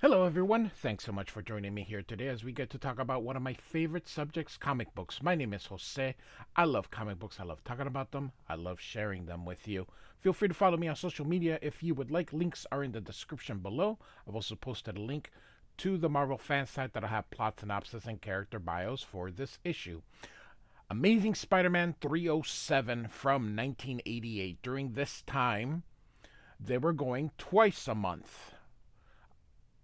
Hello, everyone. Thanks so much for joining me here today as we get to talk about one of my favorite subjects, comic books. My name is Jose. I love comic books. I love talking about them. I love sharing them with you. Feel free to follow me on social media if you would like. Links are in the description below. I've also posted a link to the Marvel fan site that'll have plot synopsis and character bios for this issue. Amazing Spider Man 307 from 1988. During this time, they were going twice a month.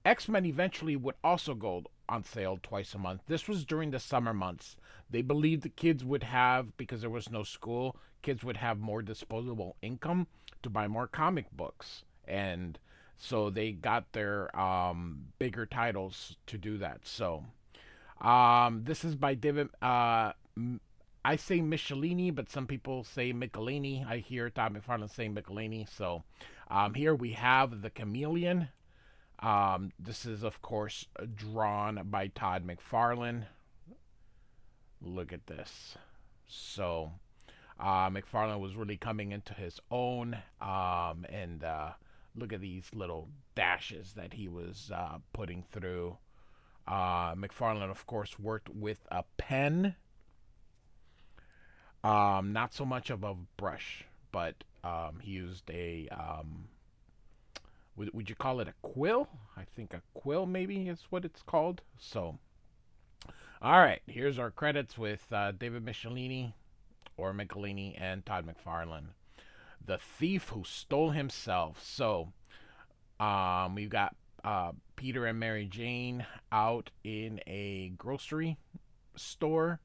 X-Men eventually would also go on sale twice a month. This was during the summer months. They believed the kids would have, because there was no school, kids would have more disposable income to buy more comic books. And so they got their bigger titles to do that. So this is by David. I say Michelinie, but some people say Michelinie. I hear Todd McFarlane saying Michelinie. So here we have the Chameleon. This is, of course, drawn by Todd McFarlane. Look at this. So, McFarlane was really coming into his own. And look at these little dashes that he was putting through. McFarlane, of course, worked with a pen. Not so much of a brush, but he used a would you call it a quill? I think a quill maybe is what it's called. So, all right, here's our credits with David Michelinie or Michelinie and Todd McFarlane. The Thief Who Stole Himself. So, we've got Peter and Mary Jane out in a grocery store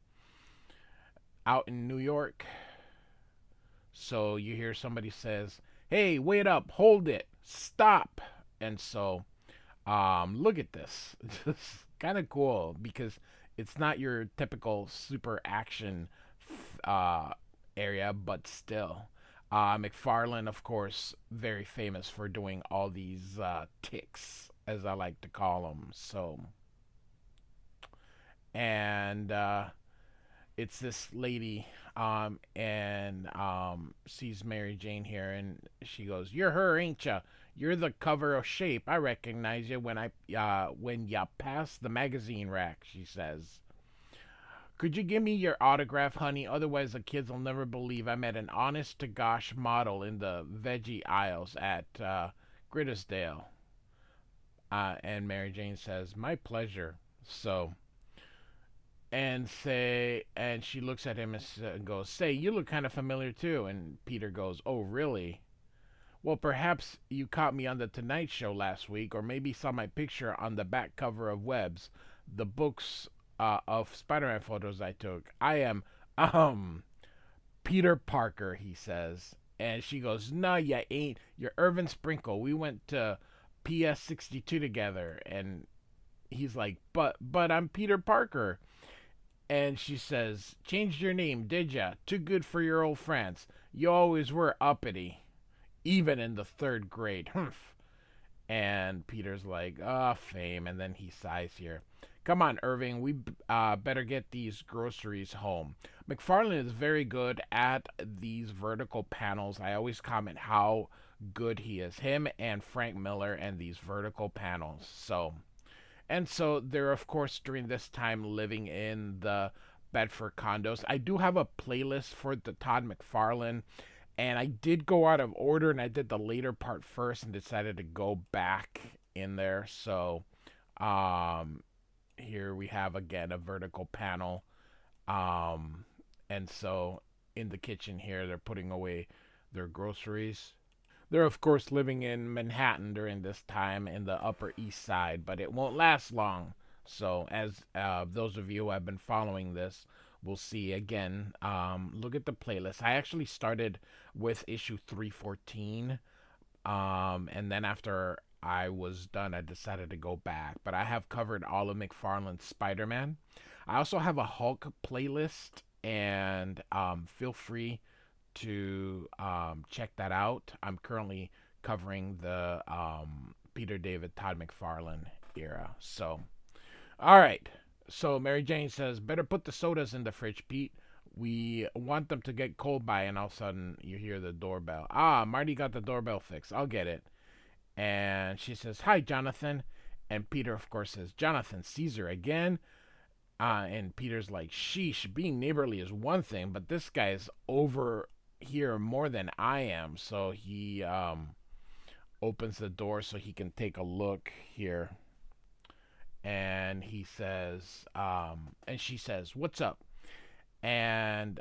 out in New York. So you hear somebody says, "Hey, wait up, hold it, stop." And so look at this. It's kind of cool because it's not your typical super action area, but still. McFarlane, of course, very famous for doing all these ticks, as I like to call them. So, and it's this lady and sees Mary Jane here, and she goes, "You're her, ain't ya? You're the cover of Shape. I recognize you when ya pass the magazine rack," she says. "Could you give me your autograph, honey? Otherwise, the kids'll never believe I met an honest to gosh model in the veggie aisles at Grittisdale." And Mary Jane says, "My pleasure." So, and she looks at him and goes, "Say, you look kind of familiar too." And Peter goes, "Oh, really? Well, perhaps you caught me on the Tonight Show last week, or maybe saw my picture on the back cover of Webs, the books of Spider-Man photos I took. I am, Peter Parker," he says. And she goes, "No, you ain't. You're Irvin Sprinkle. We went to PS 62 together." And he's like, but I'm Peter Parker." And she says, "Changed your name, did ya? Too good for your old friends. You always were uppity, even in the third grade. Humph." And Peter's like, "Oh, fame." And then he sighs here. "Come on, Irving. We better get these groceries home." McFarlane is very good at these vertical panels. I always comment how good he is. Him and Frank Miller and these vertical panels. So they're, of course, during this time living in the Bedford condos. I do have a playlist for the Todd McFarlane, and I did go out of order, and I did the later part first and decided to go back in there. So here we have, again, a vertical panel. And so in the kitchen here, they're putting away their groceries. They're, of course, living in Manhattan during this time in the Upper East Side, but it won't last long. So, as those of you who have been following this will see again, look at the playlist. I actually started with issue 314, and then after I was done, I decided to go back. But I have covered all of McFarlane's Spider Man. I also have a Hulk playlist, and feel free to check that out. I'm currently covering the Peter David Todd McFarlane era. So, all right. So Mary Jane says, "Better put the sodas in the fridge, Pete. We want them to get cold by." And all of a sudden, you hear the doorbell. "Ah, Marty got the doorbell fixed. I'll get it." And she says, "Hi, Jonathan." And Peter, of course, says, Jonathan Caesar again. And Peter's like, sheesh, being neighborly is one thing, but this guy is over here more than I am. So he opens the door so he can take a look here. And he says, and she says, what's up? And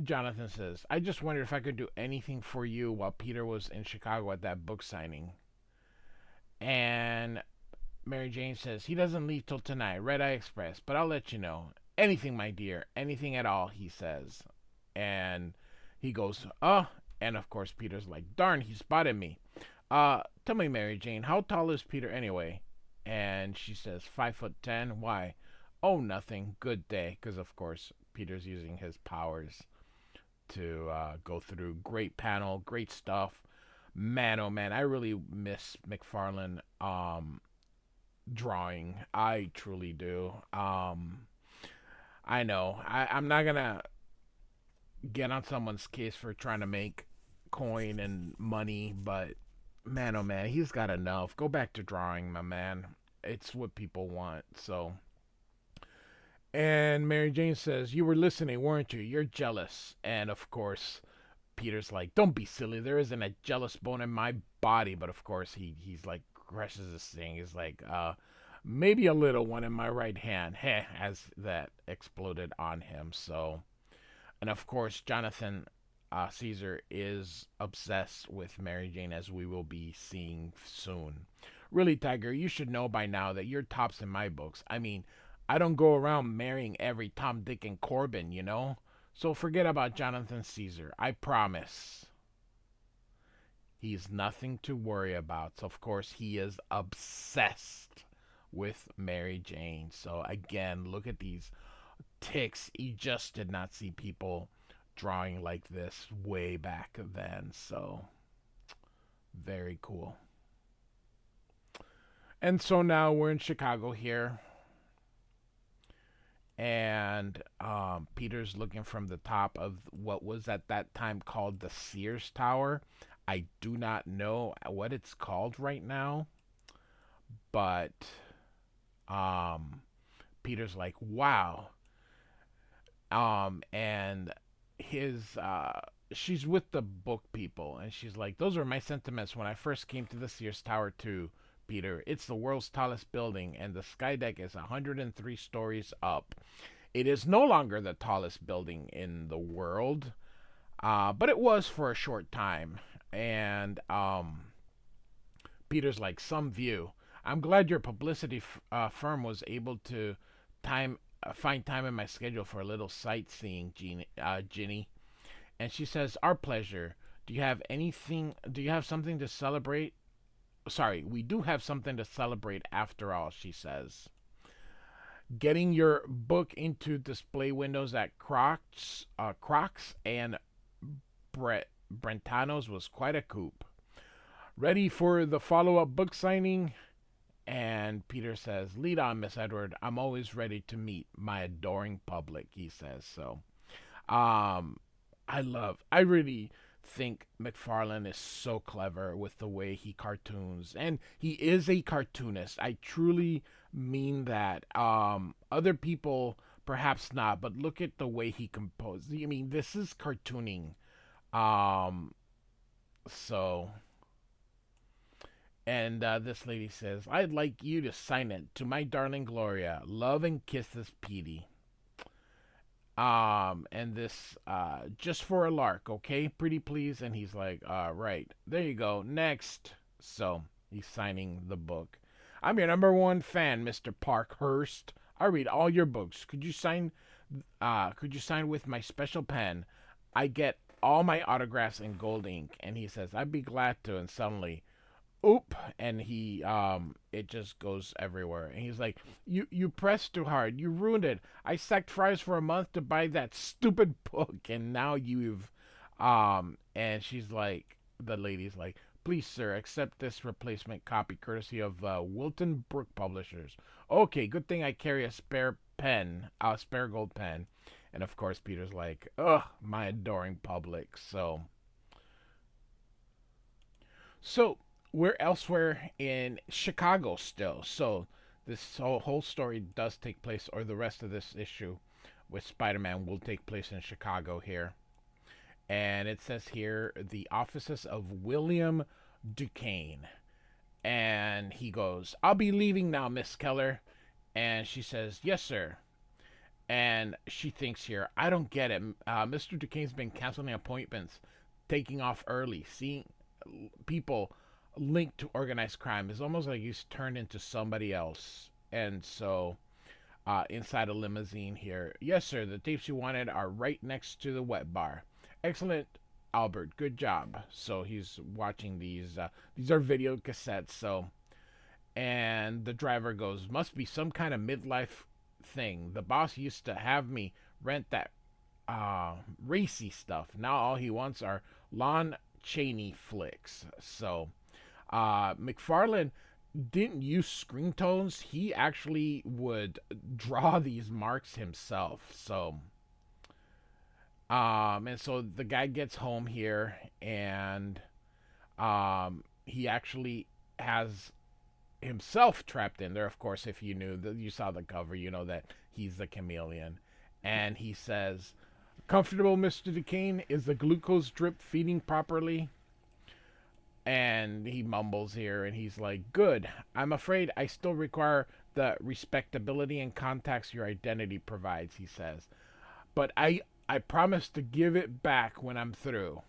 Jonathan says, I just wondered if I could do anything for you while Peter was in Chicago at that book signing. And Mary Jane says, he doesn't leave till tonight, Red Eye Express, but I'll let you know. Anything, my dear, anything at all, he says. And he goes, oh, and of course Peter's like, darn, he spotted me. Tell me, Mary Jane, how tall is Peter anyway? And she says, 5'10". Why? Oh, nothing. Good day. Because, of course, Peter's using his powers to go through. Great panel. Great stuff. Man, oh, man. I really miss McFarlane drawing. I truly do. I know. I'm not going to get on someone's case for trying to make coin and money, but man, oh man, he's got enough. Go back to drawing, my man. It's what people want. So, and Mary Jane says, you were listening, weren't you? You're jealous. And of course, Peter's like, don't be silly. There isn't a jealous bone in my body. But of course, he's like, crushes this thing. He's like, maybe a little one in my right hand. Heh, as that exploded on him. So, and of course, Jonathan Caesar is obsessed with Mary Jane, as we will be seeing soon. Really, Tiger, you should know by now that you're tops in my books. I mean, I don't go around marrying every Tom, Dick, and Corbin, you know? So forget about Jonathan Caesar. I promise. He's nothing to worry about. So, of course, he is obsessed with Mary Jane. So, again, look at these ticks. He just did not see people drawing like this way back then. So very cool. And so now we're in Chicago here, and Peter's looking from the top of what was at that time called the Sears Tower. I do not know what it's called right now, but Peter's like, wow. And his she's with the book people, and she's like, those were my sentiments when I first came to the Sears Tower too, Peter. It's the world's tallest building, and the sky deck is 103 stories up. It is no longer the tallest building in the world, but it was for a short time. And Peter's like, some view. I'm glad your publicity firm was able to find time in my schedule for a little sightseeing, Ginny. And she says, our pleasure. Do you have something to celebrate? Sorry, we do have something to celebrate after all, she says. Getting your book into display windows at Crocs and Brentano's was quite a coup. Ready for the follow-up book signing? And Peter says, lead on, Miss Edward. I'm always ready to meet my adoring public, he says. So, I really think McFarlane is so clever with the way he cartoons. And he is a cartoonist. I truly mean that. Other people, perhaps not, but look at the way he composed. I mean, this is cartooning. So... And this lady says, I'd like you to sign it to my darling Gloria. Love and kisses, Petey. And this, just for a lark, okay? Pretty please. And he's like, right. There you go. Next. So he's signing the book. I'm your number one fan, Mr. Parkhurst. I read all your books. Could you sign with my special pen? I get all my autographs in gold ink. And he says, I'd be glad to. And suddenly, oop, and he it just goes everywhere. And he's like, you pressed too hard, you ruined it. I sacked fries for a month to buy that stupid book, and now you've and she's like, the lady's like, please sir, accept this replacement copy courtesy of Wilton Brook Publishers. Okay, good thing I carry a spare gold pen. And of course Peter's like, ugh, my adoring public. So we're elsewhere in Chicago still. So this whole story does take place, or the rest of this issue with Spider-Man will take place in Chicago here. And it says here the offices of William Duquesne. And he goes, "I'll be leaving now, Miss Keller." And she says, "Yes, sir." And she thinks here, "I don't get it. Mr. Duquesne's been canceling appointments, taking off early, seeing people linked to organized crime. It's almost like he's turned into somebody else." And so, inside a limousine here, "Yes, sir. The tapes you wanted are right next to the wet bar. Excellent, Albert. Good job." So he's watching these. These are video cassettes. So, and the driver goes, "Must be some kind of midlife thing. The boss used to have me rent that racy stuff. Now all he wants are Lon Chaney flicks." So McFarlane didn't use screen tones. He actually would draw these marks himself. So and so the guy gets home here, and he actually has himself trapped in there. Of course, if you knew that, you saw the cover, you know that he's the Chameleon. And he says, "Comfortable, Mr. Duquesne? Is the glucose drip feeding properly?" And he mumbles here, and he's like, "Good. I'm afraid I still require the respectability and contacts your identity provides," he says. "But I promise to give it back when I'm through."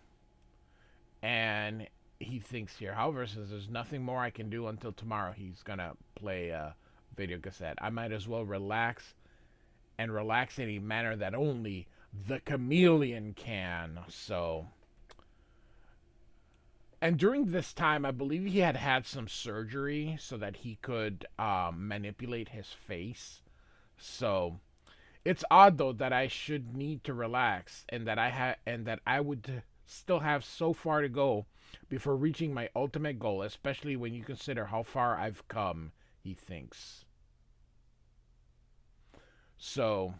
And he thinks here, however, says, "There's nothing more I can do until tomorrow." He's going to play a video cassette. "I might as well relax, and relax in a manner that only the Chameleon can." So, and during this time, I believe he had had some surgery so that he could manipulate his face. So it's odd though that I should need to relax, and that I would still have so far to go before reaching my ultimate goal, especially when you consider how far I've come, he thinks. So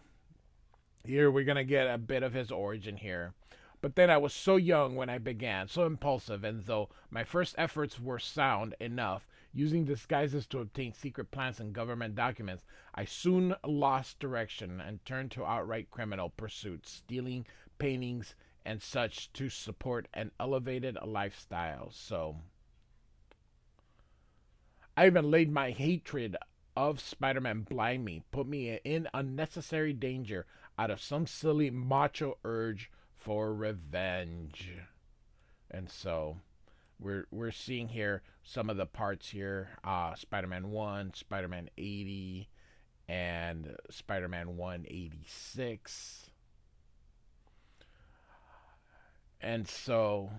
here we're going to get a bit of his origin here. "But then I was so young when I began, so impulsive, and though my first efforts were sound enough, using disguises to obtain secret plans and government documents, I soon lost direction and turned to outright criminal pursuits, stealing paintings and such to support an elevated lifestyle." So "I even laid my hatred of Spider-Man blind me, put me in unnecessary danger out of some silly macho urge for revenge." And so we're seeing here some of the parts here: Spider-Man 1, Spider-Man 80, and Spider-Man 186. And so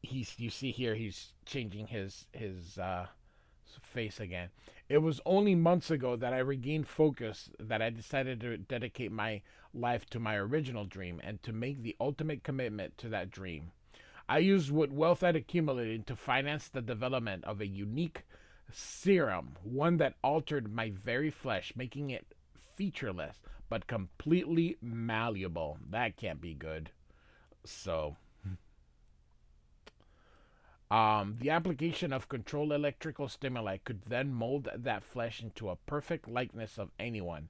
you see here he's changing his face again. "It was only months ago that I regained focus, that I decided to dedicate my life to my original dream and to make the ultimate commitment to that dream. I used what wealth I'd accumulated to finance the development of a unique serum, one that altered my very flesh, making it featureless but completely malleable." That can't be good. So the application of controlled electrical stimuli could then mold that flesh into a perfect likeness of anyone.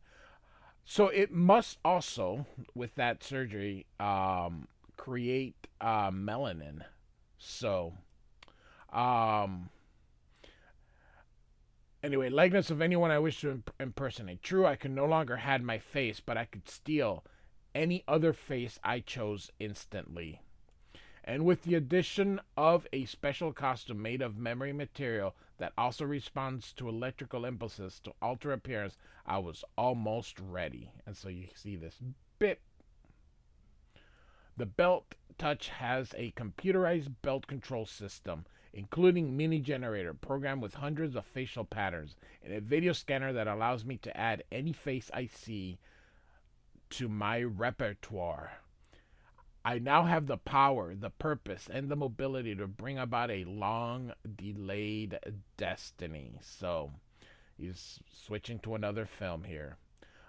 So it must also, with that surgery, create melanin. So, anyway, likeness of anyone I wish to impersonate. True, I could no longer hide my face, but I could steal any other face I chose instantly. And with the addition of a special costume made of memory material that also responds to electrical impulses to alter appearance, I was almost ready. And so you see this bit. The belt touch has a computerized belt control system, including mini generator programmed with hundreds of facial patterns, and a video scanner that allows me to add any face I see to my repertoire. I now have the power, the purpose, and the mobility to bring about a long delayed destiny. So he's switching to another film here.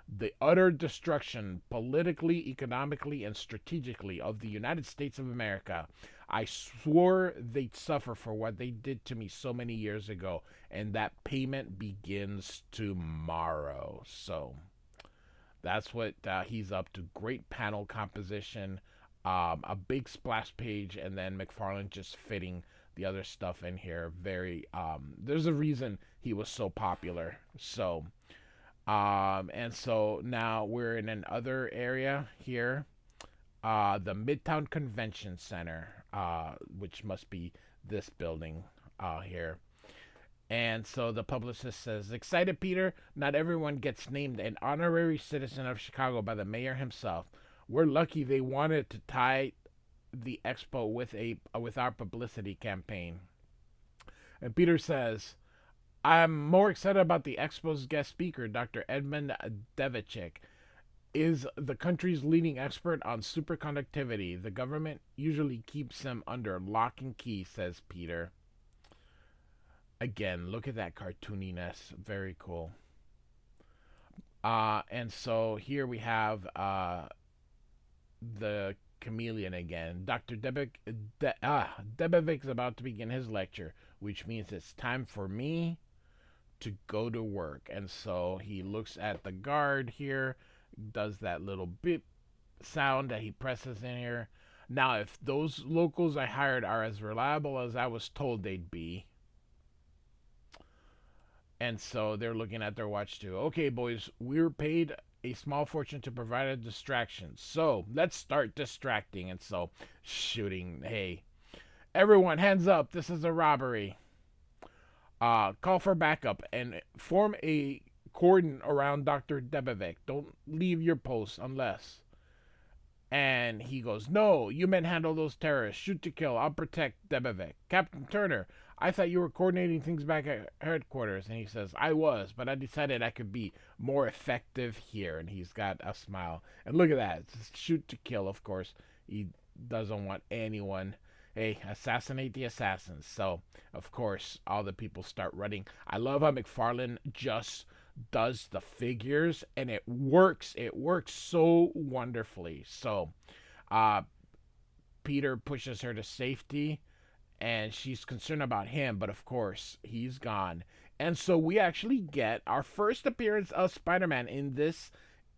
The utter destruction, politically, economically, and strategically, of the United States of America. I swore they'd suffer for what they did to me so many years ago, and that payment begins tomorrow. So that's what he's up to. Great panel composition, a big splash page, and then McFarlane just fitting the other stuff in here. Very, there's a reason he was so popular. So, and so now we're in another area here, the Midtown Convention Center, which must be this building here. And so the publicist says, excited, Peter? Not everyone gets named an honorary citizen of Chicago by the mayor himself. We're lucky they wanted to tie the expo with our publicity campaign. And Peter says, I'm more excited about the expo's guest speaker, Dr. Edmund Devicek, is the country's leading expert on superconductivity. The government usually keeps him under lock and key, says Peter. Again, look at that cartooniness. Very cool. And so here we have the Chameleon again. Dr. Debevik is about to begin his lecture, which means it's time for me to go to work. And so he looks at the guard here, does that little beep sound that he presses in here. Now, if those locals I hired are as reliable as I was told they'd be, and so they're looking at their watch too. Okay, boys, we're paid a small fortune to provide a distraction. So let's start distracting. And so shooting. Hey, everyone, hands up. This is a robbery. Call for backup and form a cordon around Dr. Debevik. Don't leave your post unless. And he goes, no, you men handle those terrorists. Shoot to kill. I'll protect Debevik. Captain Turner, I thought you were coordinating things back at headquarters. And he says, I was, but I decided I could be more effective here. And he's got a smile. And look at that. It's shoot to kill, of course. He doesn't want anyone. Hey, assassinate the assassins. So, of course, all the people start running. I love how McFarlane just does the figures, and it works. It works so wonderfully. So, Peter pushes her to safety, and she's concerned about him, but of course, he's gone. And so we actually get our first appearance of Spider-Man in this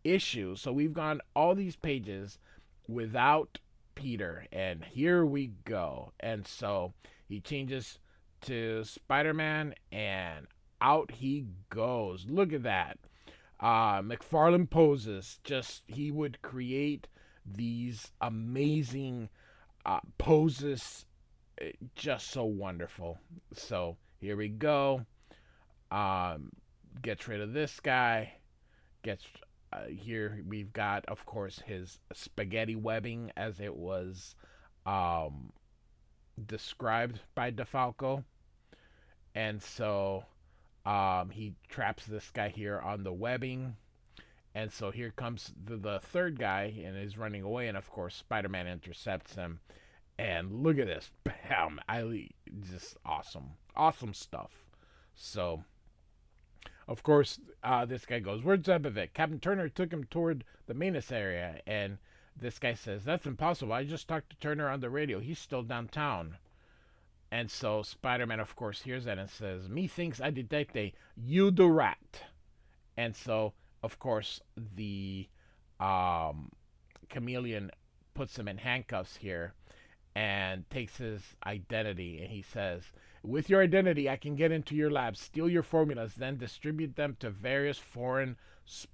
issue. So we've gone all these pages without Peter, and here we go. And so he changes to Spider-Man, and out he goes. Look at that. McFarlane poses. Just, he would create these amazing poses, just so wonderful. So here we go. Gets rid of this guy. Gets here we've got, of course, his spaghetti webbing as it was described by DeFalco. And so he traps this guy here on the webbing. And so here comes the third guy and is running away. And of course, Spider-Man intercepts him. And look at this. Bam. Just awesome. Awesome stuff. So, of course, this guy goes, where's Zebevik? Captain Turner took him toward the Manus area. And this guy says, that's impossible. I just talked to Turner on the radio. He's still downtown. And so Spider-Man, of course, hears that and says, me thinks I detect a you the rat. And so, of course, the Chameleon puts him in handcuffs here and takes his identity. And he says, with your identity, I can get into your lab, steal your formulas, then distribute them to various foreign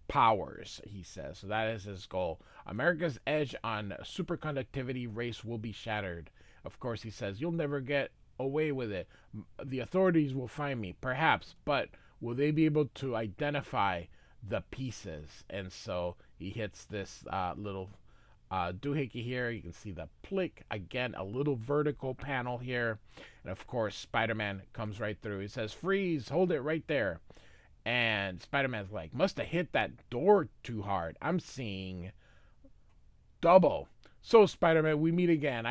powers, he says. So that is his goal. America's edge on superconductivity race will be shattered. Of course, he says, you'll never get away with it. The authorities will find me, perhaps, but will they be able to identify the pieces? And so he hits this little doohickey here. You can see the plick. Again, a little vertical panel here. And of course, Spider-Man comes right through. He says, freeze, hold it right there. And Spider-Man's like, must have hit that door too hard. I'm seeing double. So, Spider-Man, we meet again.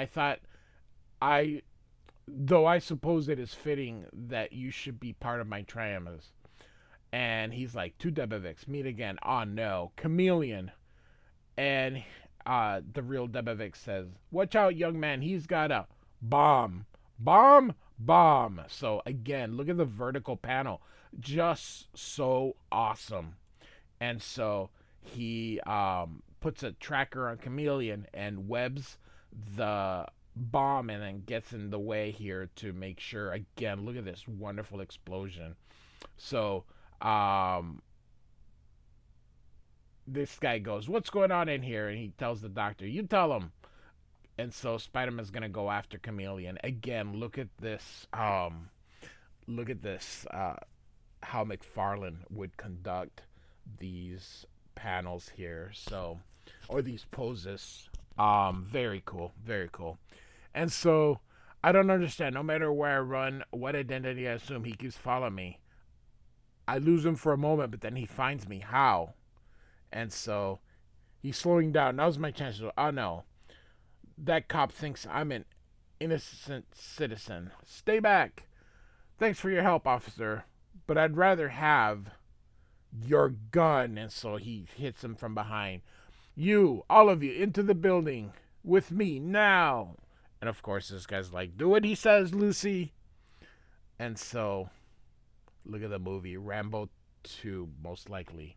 Though I suppose it is fitting that you should be part of my triumphs. And he's like, two Debeviks, meet again. Oh no, Chameleon. And the real Debevik says, watch out, young man, he's got a bomb, bomb, bomb. So again, look at the vertical panel, just so awesome. And so he puts a tracker on Chameleon and webs the bomb and then gets in the way here to make sure. Again, look at this wonderful explosion. So this guy goes, "What's going on in here?" And he tells the doctor, "You tell him." And so Spider-Man's gonna go after Chameleon again. Look at this. Look at this. How McFarlane would conduct these panels here. So, or these poses. Very cool. Very cool. And so I don't understand. No matter where I run, what identity I assume, he keeps following me. I lose him for a moment, but then he finds me. How? And so he's slowing down. Now's my chance to. Oh no, that cop thinks I'm an innocent citizen. Stay back. Thanks for your help, officer. But I'd rather have your gun. And so he hits him from behind. You, all of you, into the building with me now. And of course, this guy's like, do what he says, Lucy. And so, look at the movie, Rambo 2, most likely.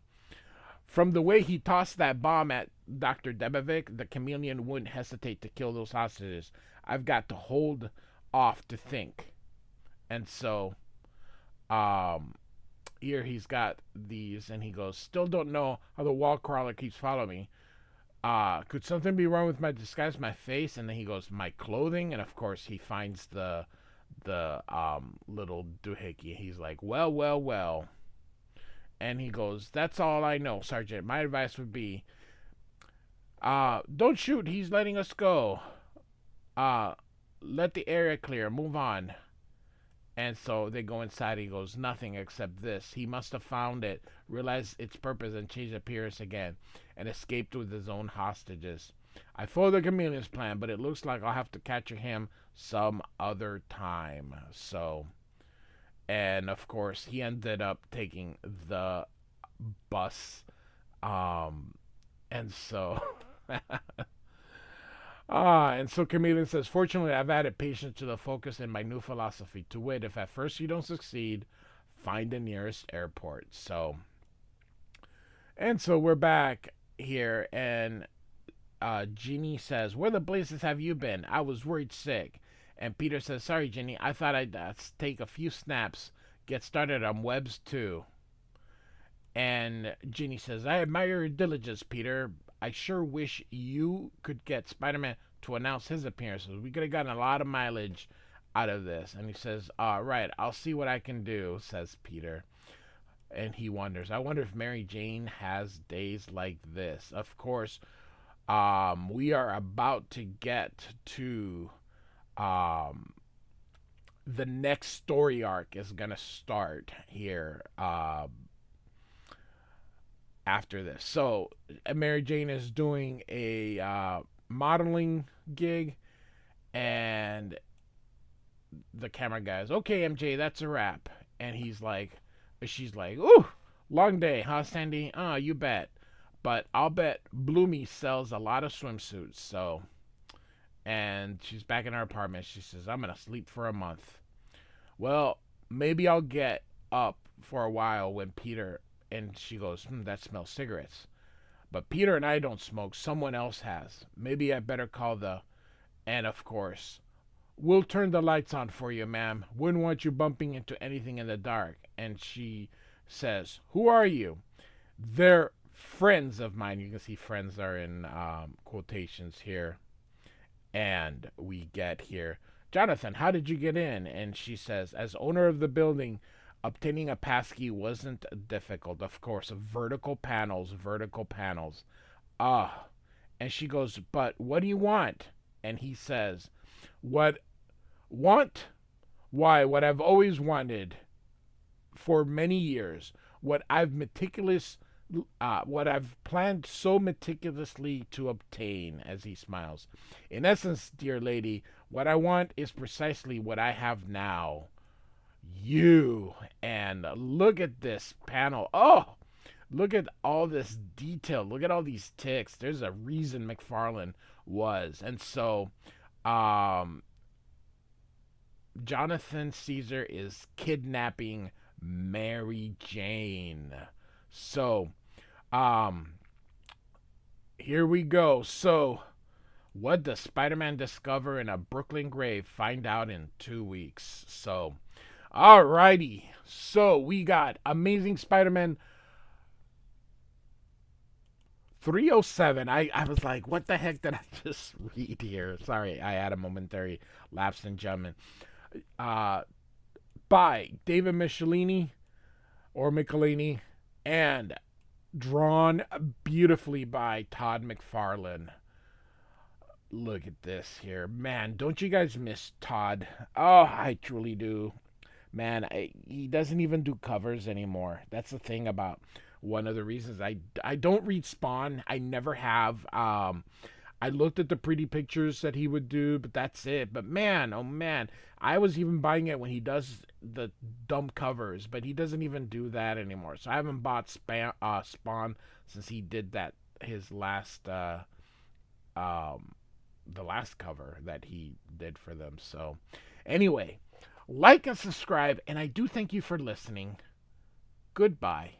From the way he tossed that bomb at Dr. Debovic, the Chameleon wouldn't hesitate to kill those hostages. I've got to hold off to think. And so, here he's got these, and he goes, still don't know how the wall crawler keeps following me. Could something be wrong with my disguise, my face? And then he goes, my clothing. And of course, he finds the little doohickey. He's like, well. And he goes, that's all I know, Sergeant. My advice would be, don't shoot. He's letting us go. Let the area clear. Move on. And so they go inside. He goes, nothing except this. He must have found it, realized its purpose, and changed appearance again, and escaped with his own hostages. I followed the Chameleon's plan, but it looks like I'll have to capture him some other time. So, and of course, he ended up taking the bus. And so... and so Chameleon says, fortunately, I've added patience to the focus in my new philosophy. To wit, if at first you don't succeed, find the nearest airport. So, and so we're back here, and Ginny says, where the blazes have you been? I was worried sick. And Peter says, sorry, Ginny, I thought I'd take a few snaps, get started on webs too. And Ginny says, I admire your diligence, Peter. I sure wish you could get Spider-Man to announce his appearances. We could have gotten a lot of mileage out of this. And he says, right, I'll see what I can do, says Peter. And he wonders, I wonder if Mary Jane has days like this. Of course, we are about to get to the next story arc is going to start here after this. So Mary Jane is doing a modeling gig, and the camera guy's, okay, MJ, that's a wrap. And she's like, ooh, long day, huh, Sandy? You bet. But I'll bet Bloomy sells a lot of swimsuits. So, and she's back in her apartment. She says, I'm going to sleep for a month. Well, maybe I'll get up for a while when Peter... And she goes, that smells cigarettes. But Peter and I don't smoke. Someone else has. Maybe I better call the... And of course, we'll turn the lights on for you, ma'am. Wouldn't want you bumping into anything in the dark. And she says, who are you? They're friends of mine. You can see friends are in quotations here. And we get here, Jonathan, how did you get in? And she says, as owner of the building... Obtaining a passkey wasn't difficult. Of course, vertical panels. And she goes, but what do you want? And he says, what want? Why, what I've always wanted for many years. What I've planned so meticulously to obtain, as he smiles. In essence, dear lady, what I want is precisely what I have now. You. And look at this panel. Oh, look at all this detail. Look at all these ticks. There's a reason McFarlane was. And so Jonathan Caesar is kidnapping Mary Jane. So, um, here we go. So, what does Spider-Man discover in a Brooklyn grave? Find out in 2 weeks. So, alrighty. So we got Amazing Spider-Man 307. I was like, what the heck did I just read here? Sorry, I had a momentary lapse in German. Uh, by David Michelinie or Michelinie, and drawn beautifully by Todd McFarlane. Look at this here. Man, don't you guys miss Todd? Oh, I truly do. Man, he doesn't even do covers anymore. That's the thing about one of the reasons I don't read Spawn. I never have. I looked at the pretty pictures that he would do, but that's it. But man, oh man, I was even buying it when he does the dumb covers, but he doesn't even do that anymore. So I haven't bought Spawn since he did that his last um the last cover that he did for them. So anyway, like and subscribe, and I do thank you for listening. Goodbye.